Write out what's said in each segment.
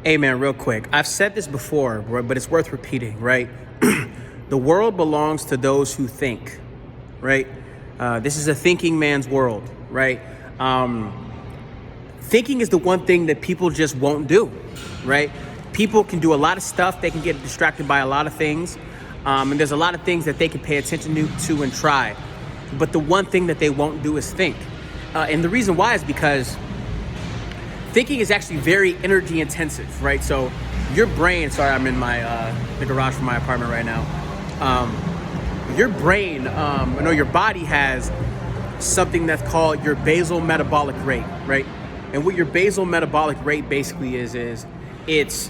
Hey man, real quick. I've said this before, but it's worth repeating, right? The world belongs to those who think, right? This is a thinking man's world, right? Thinking is the one thing that people just won't do, right? People can do a lot of stuff. They can get distracted by a lot of things. And there's a lot of things that they can pay attention to and try. But the one thing that they won't do is think. And the reason why is because thinking is actually very energy intensive, right? So your brain, sorry, I'm in the garage for my apartment right now. Your brain, your body has something that's called your basal metabolic rate, right? And what your basal metabolic rate basically is it's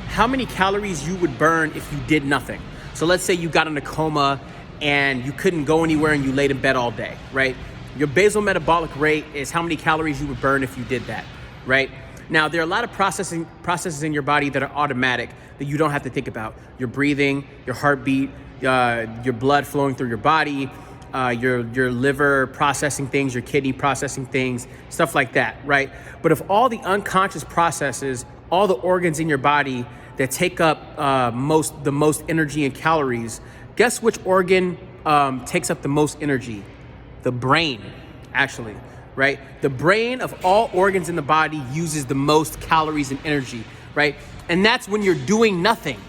how many calories you would burn if you did nothing. So let's say you got in a coma and you couldn't go anywhere and you laid in bed all day, right? Your basal metabolic rate is how many calories you would burn if you did that, right? Now, there are a lot of processes in your body that are automatic that you don't have to think about. Your breathing, your heartbeat, your blood flowing through your body, your liver processing things, your kidney processing things, stuff like that, right? But of all the unconscious processes, all the organs in your body that take up the most energy and calories, guess which organ takes up the most energy? The brain, actually, right? The brain of all organs in the body uses the most calories and energy, right? And that's when you're doing nothing,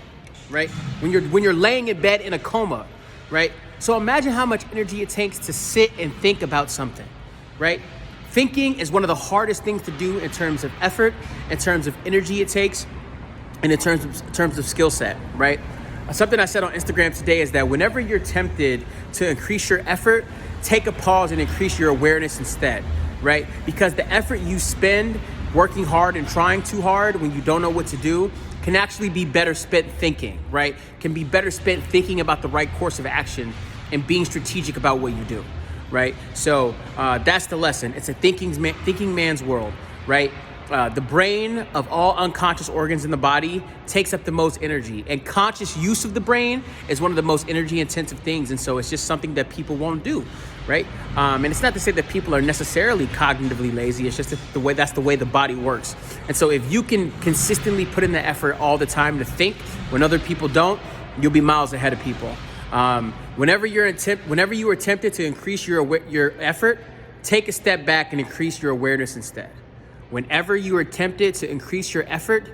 right? When you're laying in bed in a coma, right? So imagine how much energy it takes to sit and think about something, right? Thinking is one of the hardest things to do in terms of effort, in terms of energy it takes, and in terms of skill set, right? Something I said on Instagram today is that whenever you're tempted to increase your effort, take a pause and increase your awareness instead, right? Because the effort you spend working hard and trying too hard when you don't know what to do can actually be better spent thinking, right? Can be better spent thinking about the right course of action and being strategic about what you do, right? So that's the lesson. It's a thinking man's world, right? The brain of all unconscious organs in the body takes up the most energy, and conscious use of the brain is one of the most energy intensive things. And so it's just something that people won't do, right? And it's not to say that people are necessarily cognitively lazy. It's just that's the way the body works. And so if you can consistently put in the effort all the time to think when other people don't, you'll be miles ahead of people. Whenever you are tempted to increase your effort, take a step back and increase your awareness instead. Whenever you are tempted to increase your effort,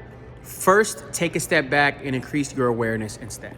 first take a step back and increase your awareness instead.